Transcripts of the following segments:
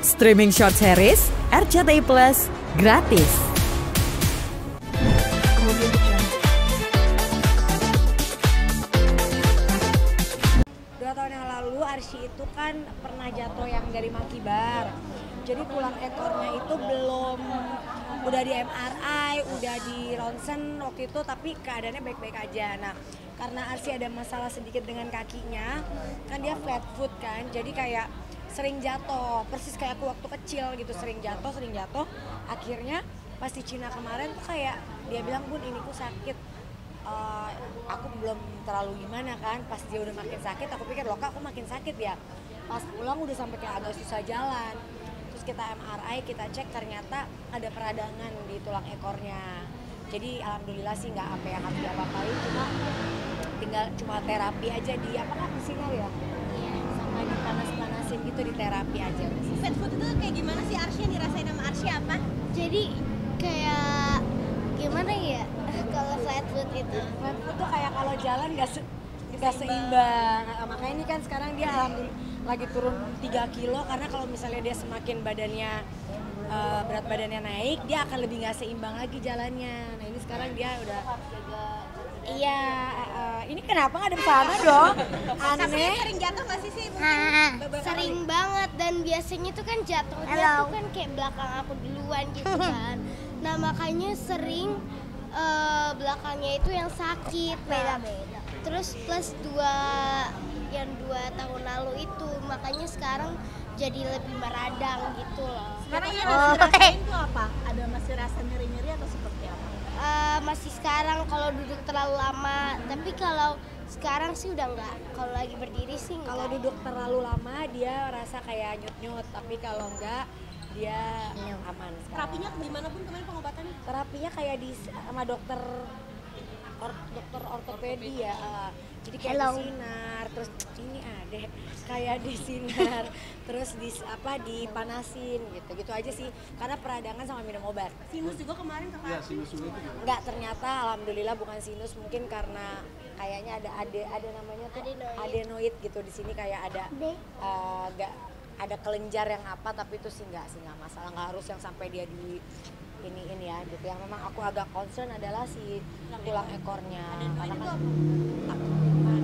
Streaming short series RCTI Plus gratis. 2 tahun yang lalu Arsy itu kan pernah jatuh yang dari monkey bar. Jadi tulang ekornya itu belum, udah di MRI, udah di ronsen waktu itu, tapi keadaannya baik-baik aja. Nah, karena Arsy ada masalah sedikit dengan kakinya, kan dia flat foot kan, jadi kayak sering jatuh, persis kayak aku waktu kecil gitu, sering jatuh. Akhirnya pas di Cina kemarin tuh kayak dia bilang, "Bun, ini ku sakit." Aku belum terlalu gimana kan, pas dia udah makin sakit aku pikir, loh kak aku makin sakit ya. Pas pulang udah sampai kayak agak susah jalan. Terus kita MRI, kita cek ternyata ada peradangan di tulang ekornya. Jadi alhamdulillah sih nggak apa yang harus diapa-apain, cuma terapi aja di apakah sinar ya? Iya, sama dipanas-panasin gitu, di terapi aja. Flat foot itu kayak gimana sih Arsy, yang dirasain sama Arsy apa? Jadi kayak gimana ya kalau flat foot itu? Flat foot tuh kayak kalau jalan nggak seimbang. Makanya ini kan sekarang dia alhamdulillah lagi turun 3 kilo, karena kalau misalnya dia semakin badannya berat badannya naik, dia akan lebih nggak seimbang lagi jalannya. Nah ini sekarang dia udah iya, ini kenapa nggak ada sana dong? Aneh. Sering jatuh nggak sih Sering banget, dan biasanya tuh kan jatuhnya tuh kan kayak belakang aku duluan gitu kan. Nah makanya sering belakangnya itu yang sakit. Beda-beda. Terus plus 2 tahun lalu itu, makanya sekarang jadi lebih meradang gitu loh. Sekarang yang dirasain tuh apa? Ada masih rasa nyeri-nyeri atau seperti apa? Masih sekarang kalau duduk terlalu lama, tapi kalau sekarang sih udah enggak. Kalau lagi berdiri sih enggak. Kalau duduk terlalu lama dia rasa kayak nyut-nyut, tapi kalau enggak dia aman sekarang. Terapinya gimana pun kemarin pengobatannya? Terapinya kayak sama dokter ortopedi ya. Jadi kayak disinar, terus ini ada kayak disinar, terus dipanasin gitu aja sih. Karena peradangan sama minum obat. Sinus juga kemarin kakak? Iya, sinus juga itu. Enggak, ternyata alhamdulillah bukan sinus, mungkin karena kayaknya ada namanya tuh adenoid gitu di sini, kayak ada ada kelenjar yang apa, tapi itu sih nggak masalah, nggak harus yang sampai dia di ini ya gitu. Yang memang aku agak concern adalah si tulang ekornya, karena kan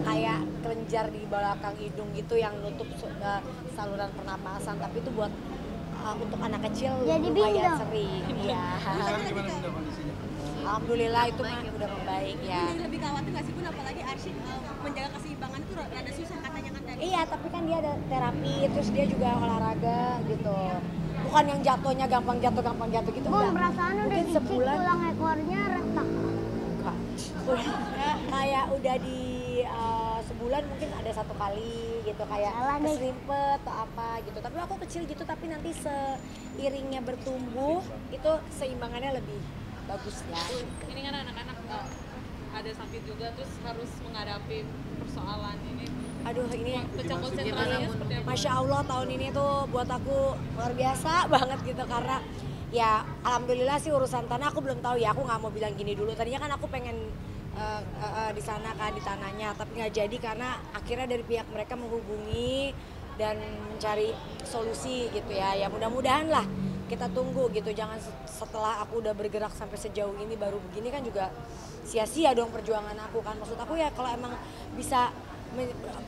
kayak kelenjar di belakang hidung gitu yang nutup saluran pernapasan, tapi itu buat untuk anak kecil jadi lumayan sering. Iya. Gimana kondisinya? Alhamdulillah itu mah udah membaik ya. Jadi lebih khawatir nggak sih Bun, apalagi Arsy menjaga keseimbangan itu rada susah katanya kan tadi? Iya, tapi kan dia ada terapi, terus dia juga olahraga gitu. Bukan yang jatuhnya gampang jatuh gitu. Bun, perasaan udah mungkin dicek sebulan tulang ekornya retak. enggak. Kayak udah di sebulan mungkin ada 1 kali gitu, kayak keserimpet atau apa gitu. Tapi aku kecil gitu, tapi nanti seiringnya bertumbuh itu seimbangannya lebih bagus ya. Ini kan anak-anak ada sakit juga, terus harus menghadapi persoalan ini. Aduh, ini Pecah konsentrasinya seperti apa? Masya Allah, tahun ini tuh buat aku luar biasa banget gitu, karena ya alhamdulillah sih urusan tanah aku belum tahu ya. Aku nggak mau bilang gini dulu, tadinya kan aku pengen di sana kan, di tanahnya, tapi nggak jadi karena akhirnya dari pihak mereka menghubungi dan mencari solusi gitu ya. Ya mudah-mudahan lah, kita tunggu gitu, jangan setelah aku udah bergerak sampai sejauh ini baru begini, kan juga sia-sia dong perjuangan aku kan. Maksud aku ya kalau emang bisa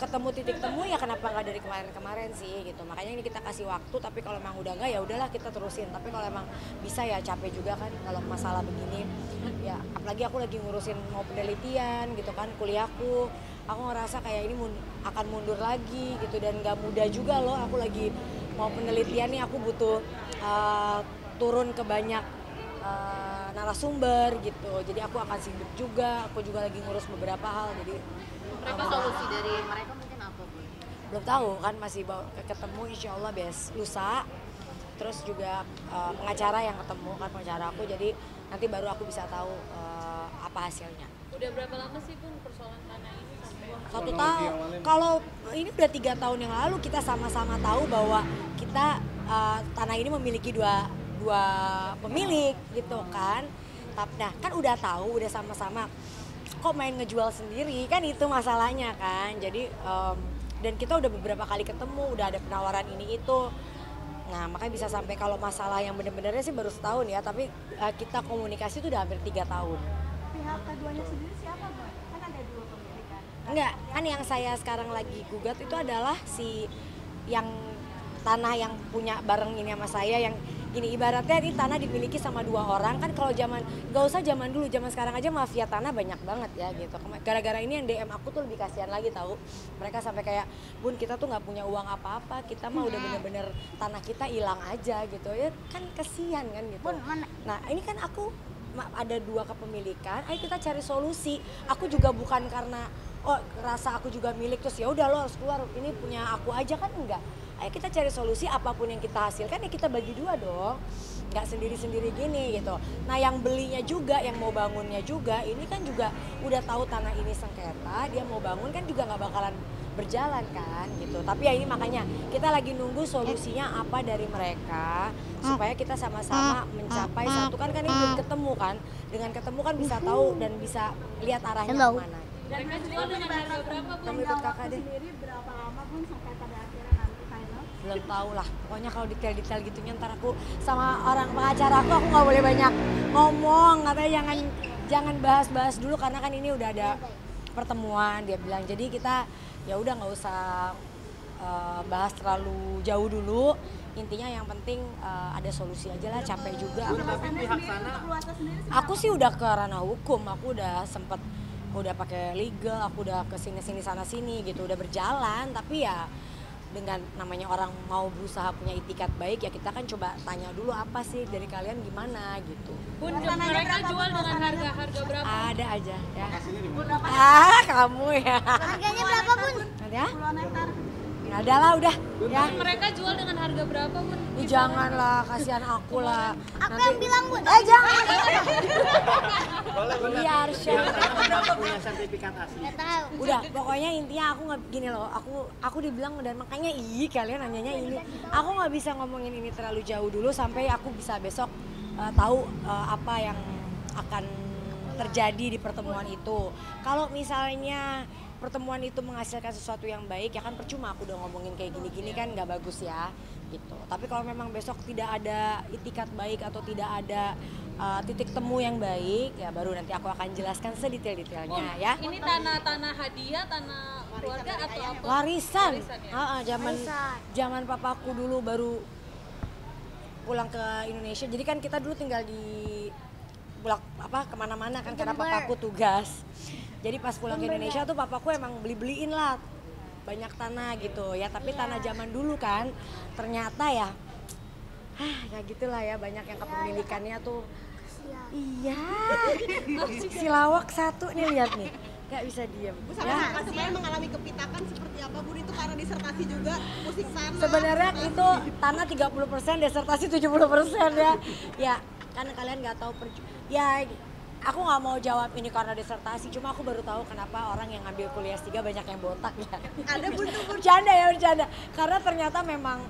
ketemu titik temu ya kenapa nggak dari kemarin sih gitu. Makanya ini kita kasih waktu, tapi kalau emang udah nggak ya udahlah kita terusin. Tapi kalau emang bisa ya capek juga kan kalau masalah begini ya, apalagi aku lagi ngurusin mau penelitian gitu kan, kuliahku. Aku ngerasa kayak ini akan mundur lagi gitu, dan nggak mudah juga loh. Aku lagi mau penelitian nih, aku butuh turun ke banyak narasumber gitu, jadi aku akan sibuk juga. Aku juga lagi ngurus beberapa hal, jadi Mereka solusi dari mereka mungkin apa Bu? belum tahu kan, masih ketemu insya Allah lusa. Terus juga pengacara yang ketemu kan, pengacara aku, jadi nanti baru aku bisa tahu apa hasilnya. Udah berapa lama sih Bun persoalan tanah ini sampai 1 tahun. Kalau ini udah 3 tahun yang lalu kita sama-sama tahu bahwa kita tanah ini memiliki dua pemilik gitu kan. Nah kan udah tahu, udah sama-sama, kok main ngejual sendiri, kan itu masalahnya kan. Jadi dan kita udah beberapa kali ketemu, udah ada penawaran ini itu. Nah makanya bisa sampai kalau masalah yang bener-benernya sih baru setahun ya, tapi kita komunikasi itu udah hampir 3 tahun. Pihak keduanya sendiri siapa, Bu? Kan ada 2 pemilik kan. Enggak, kan yang saya sekarang lagi gugat itu adalah si yang tanah yang punya bareng ini sama saya, yang gini ibaratnya ini tanah dimiliki sama 2 orang kan. Kalau gak usah zaman dulu, zaman sekarang aja mafia tanah banyak banget ya gitu. Gara-gara ini yang DM aku tuh lebih kasihan lagi tahu. Mereka sampai kayak, Bun kita tuh nggak punya uang apa-apa, kita mah udah bener-bener tanah kita hilang aja gitu ya kan, kasihan kan gitu. Nah ini kan aku ada 2 kepemilikan, ayo kita cari solusi. Aku juga bukan karena rasa aku juga milik terus ya udah lo harus keluar, ini punya aku aja kan, enggak. Ayo kita cari solusi, apapun yang kita hasilkan ya kita bagi 2 dong, nggak sendiri-sendiri gini gitu. Nah yang belinya juga, yang mau bangunnya juga, ini kan juga udah tahu tanah ini sengketa, dia mau bangun kan juga nggak bakalan berjalan kan gitu. Tapi ya ini makanya kita lagi nunggu solusinya apa dari mereka supaya kita sama-sama mencapai satu kan ini belum ketemu kan. Dengan ketemu kan bisa tahu dan bisa lihat arahnya kemana. Mereka jual dengan harga berapa, Bu? Kamu ikut kakak deh. Sendiri berapa lama pun sampai pada akhirnya nanti final? Belum tahu lah, pokoknya kalau detail-detail gitunya ntar aku sama orang pengacara aku nggak boleh banyak ngomong, katanya jangan bahas-bahas dulu karena kan ini udah ada pertemuan, dia bilang. Jadi kita ya udah nggak usah bahas terlalu jauh dulu, intinya yang penting ada solusi aja lah, capek juga. Tapi pihak sana Aku sih udah ke ranah hukum, aku udah sempet udah pakai legal, aku udah ke sini sana sini gitu, udah berjalan. Tapi ya dengan namanya orang mau berusaha punya itikat baik ya kita kan coba tanya dulu apa sih dari kalian gimana gitu. Bun, mereka jual dengan harga berapa? Ada aja ya. lokasinya di mana? Kamu ya. Harganya berapa, Bun? Ada? Nggak ada lah udah ya. Mereka jual dengan harga berapa, Bun? Ih, janganlah, kasihan aku lah. Aku yang bilang, Bun. Jangan. Boleh, boleh. Iya, Arsya. Udah punya sertifikat asli. Nggak tahu. Udah, pokoknya intinya aku nggak gini loh. Aku dibilang dan makanya kalian nanyanya ini. Aku nggak bisa ngomongin ini terlalu jauh dulu sampai aku bisa besok tahu apa yang akan terjadi di pertemuan itu. Kalau misalnya pertemuan itu menghasilkan sesuatu yang baik ya kan percuma aku udah ngomongin kayak gini-gini kan nggak bagus ya gitu. Tapi kalau memang besok tidak ada itikat baik atau tidak ada titik temu yang baik ya baru nanti aku akan jelaskan sedetail-detailnya ya. Ini tanah hadiah, tanah keluarga atau apa? Warisan. Ya? Zaman papaku dulu baru pulang ke Indonesia. Jadi kan kita dulu tinggal di kemana-mana kan karena papaku tugas. Jadi pas pulang ke Indonesia tuh papaku emang beliin lah banyak tanah gitu ya. Tapi tanah zaman dulu kan ternyata ya gitulah ya, banyak yang kepemilikannya tuh. Iya. Si lawak satu nih, lihat nih. Gak bisa diem. Ya. Sebenarnya mengalami kepitakan seperti apa, Bun? Itu karena disertasi juga, pusing sana. Sebenarnya itu tanah 30%, disertasi 70% ya. Ya, karena kalian nggak tahu ya aku nggak mau jawab ini karena disertasi, cuma aku baru tahu kenapa orang yang ngambil kuliah S3 banyak yang botak ya. Ada bercanda. Karena ternyata memang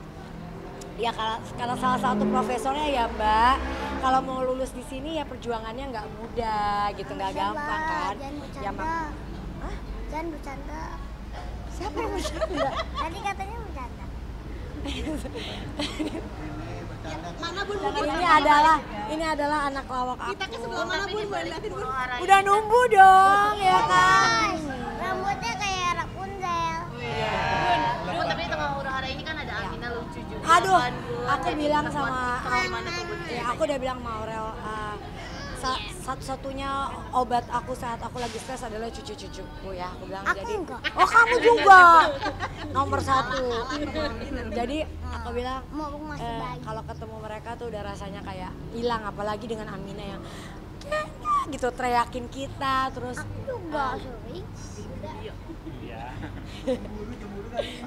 ya kalau salah satu profesornya ya Mbak, kalau mau lulus di sini ya perjuangannya nggak mudah gitu, nggak gampang kan. Jangan bercanda. Siapa yang bercanda? Tadi katanya bercanda. Mana, Bun? Ini adalah anak lawak aku. Kita ke sebelah mana, Bun? Boleh liatin, Bun? Udah nunggu dong ya kan. Rambutnya kayak Rapunzel. Bun, tapi di tengah huru-hara ini kan ada Amina lucu juga. Aduh, kan, Bun. aku bilang sama Gimana tuh, Bun? ya aku udah bilang sama Aurel satu-satunya obat aku saat aku lagi stres adalah cucu-cucuku ya. Aku bilang Aku jadi enggak. oh kamu juga nomor 1. Jadi aku bilang Masih bayi. kalau ketemu mereka tuh udah rasanya kayak hilang, apalagi dengan Amina yang gitu teriakin kita terus. Aku juga, sorry.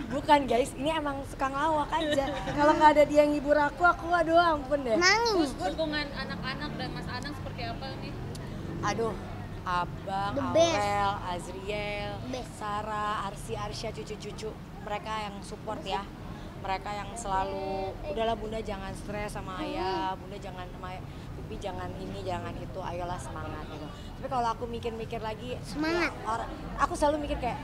Bukan guys, ini emang suka ngelawak aja. Kalau nggak ada dia yang hibur aku aduh ampun deh. Nangis. Hubungan anak-anak dan Mas Anang seperti apa nih? Aduh, Abang, The best. Aurel, Azriel, Best. Sarah, Arsya, cucu-cucu mereka yang support ya. Mereka yang selalu, udahlah Bunda jangan stres sama ayah, Bunda jangan sama Pipi jangan ini, jangan itu, ayolah semangat gitu. Tapi kalau aku mikir-mikir lagi, Semangat. aku selalu mikir kayak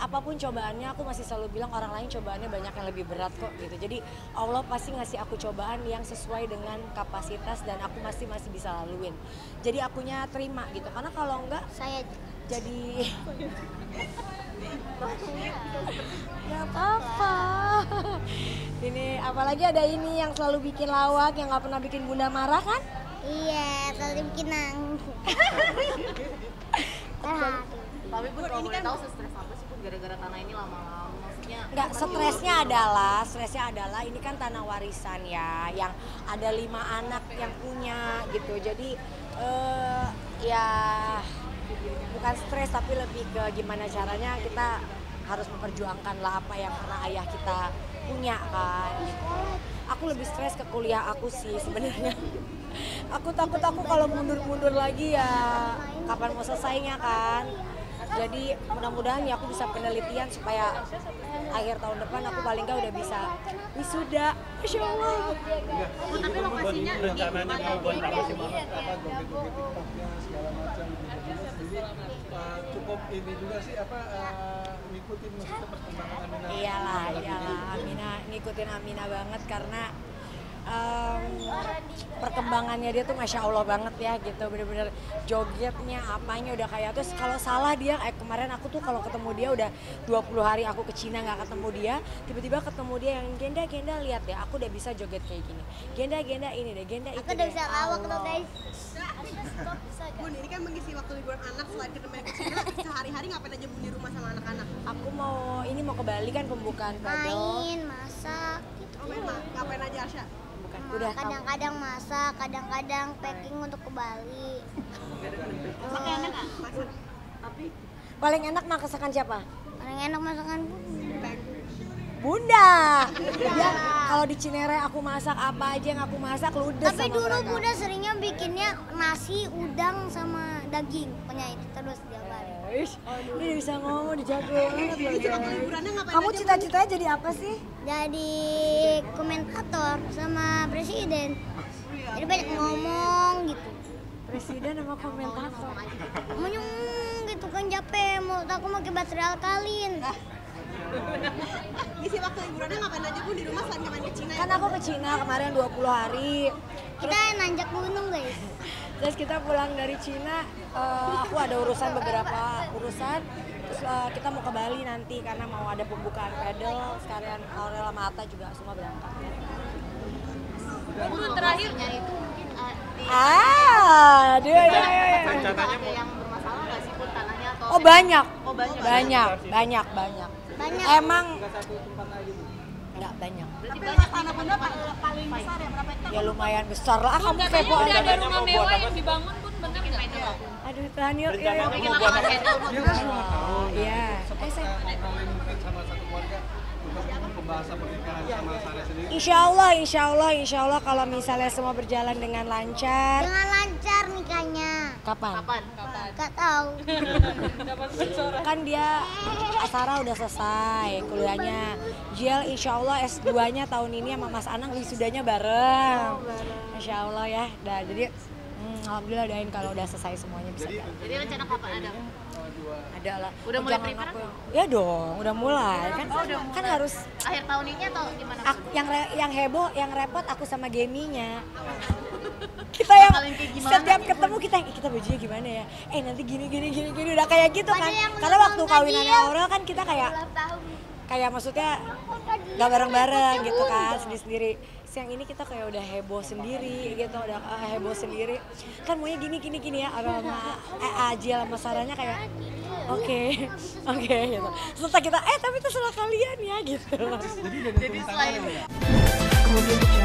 apapun cobaannya aku masih selalu bilang orang lain cobaannya banyak yang lebih berat kok gitu. Jadi Allah pasti ngasih aku cobaan yang sesuai dengan kapasitas dan aku masih bisa laluin. Jadi akunya terima gitu. Karena kalau enggak Saya jadi gak apa-apa. Ini apalagi ada ini yang selalu bikin lawak, yang nggak pernah bikin bunda marah kan? iya, tadi bikin nangis. Tapi Bun, kalau boleh tahu stres apa sih Bun gara-gara tanah ini lama-lama? Maksudnya Enggak, stresnya adalah ini kan tanah warisan ya, yang ada 5 anak yang punya gitu. Jadi ya bukan stres tapi lebih ke gimana caranya kita harus memperjuangkan lah apa yang pernah ayah kita punya kan. Aku lebih stres ke kuliah aku sih sebenarnya. Aku takut kalau mundur lagi ya kapan mau selesainya kan. Jadi mudah-mudahan ya aku bisa penelitian supaya akhir tahun depan aku paling nggak udah bisa wisuda. Masya Allah. Bun, tapi lokasinya rencananya mau buat apa sih Mama? Apa joget-joget TikToknya segala macam gitu. Jadi cukup ini juga sih ngikutin maksudnya perkembangan Amina. Iyalah Amina, ngikutin Amina banget karena perkembangannya dia tuh Masya Allah banget ya gitu, bener-bener jogetnya apanya udah kayak. Terus kalau salah dia kemarin aku tuh kalau ketemu dia udah 20 hari aku ke Cina nggak ketemu dia, tiba-tiba ketemu dia yang Genda lihat ya aku udah bisa joget kayak gini, Genda ini deh, Genda itu Aku udah bisa lawak loh guys. Bun, ini kan mengisi waktu liburan anak selain ketemu ke Cina, sehari-hari ngapain aja Bun di rumah sama anak-anak? Aku mau ke Bali kan pembukaan padel. Main, masak gitu. Oh, main ngapain aja Arsya? Udah Kadang-kadang masak, kadang-kadang packing untuk ke Bali. pakai enak nggak? paling enak masakan siapa? Paling enak masakan Bunda. Dia kalau di Cinere aku masak apa aja yang aku masak ludes. Tapi sama dulu mereka. Bunda seringnya bikinnya nasi, udang sama daging. Pokoknya itu terus tiap hari. Ish, ini bisa ngomong dijago banget loh guys. Liburannya ngapain Kamu aja, cita-citanya jadi apa sih? Jadi komentator sama presiden. Jadi banyak ngomong gitu. Presiden sama komentator. Ngomong gitu kan capek. Menurut aku pakai baterai alkalin. Ngisi waktu liburannya ngapain aja Bun di rumah selain main ke Cina? Kan aku ke Cina kemarin 20 hari. Kita nanjak gunung guys. Terus kita pulang dari Cina, aku ada beberapa urusan. Terus kita mau ke Bali nanti karena mau ada pembukaan pedal. Sekalian Aurel sama Atta juga semua berangkat. Bun, terakhirnya itu mungkin di Aduh ya. ada yang bermasalah nggak sih Bun tanahnya atau Oh banyak. Oh, banyak. Banyak. Banyak. Emang Satu tempat aja gitu. nggak banyak. berarti banyak Tanah Bunda paling besar ya berapa hektar? Ya lumayan besar lah. Kamu Katanya kepo udah ada aja. rumah mewah yang dibangun Bun, bener nggak? Aduh Tuhan yuk. Rencana bikin mau buat lapangan apa? pedal Bun? Iya, masih mau tahu. Iya. Sempat ngobrolin mungkin sama satu keluarga untuk pembahasan pernikahan sama Sarah sendiri. Insya Allah kalau misalnya semua berjalan dengan lancar. Dengan lancar nikahnya. Kapan? Gak tahu. Kan dia Sarah udah selesai kuliahnya. Jiel insya Allah S2-nya tahun ini sama Mas Anang wisudanya bareng. Insya Allah ya. Jadi alhamdulillah doain kalau udah selesai semuanya bisa. Jadi rencana kapan ada? Ada lah. Udah mulai Jangan prepare? aku- Ya dong, udah mulai kan. Kan harus Akhir tahun ini atau gimana? yang heboh, yang repot aku sama Geminya. Kita yang Kalian kayak gimana? setiap ketemu kita bajunya gimana ya? Nanti gini udah kayak gitu kan. Ada yang Karena waktu ulang kawinannya tahun Aurel kan kita kayak tahun. maksudnya gak bareng-bareng gitu kan, sendiri-sendiri. Siang ini kita kayak udah heboh sendiri gitu, udah heboh sendiri. Kan maunya gini ya, sama Ajil sama Sarahnya kayak oke gitu. Setelah kita tapi itu salah kalian ya gitu. Jadi udah Jadi selain ya? Kemudian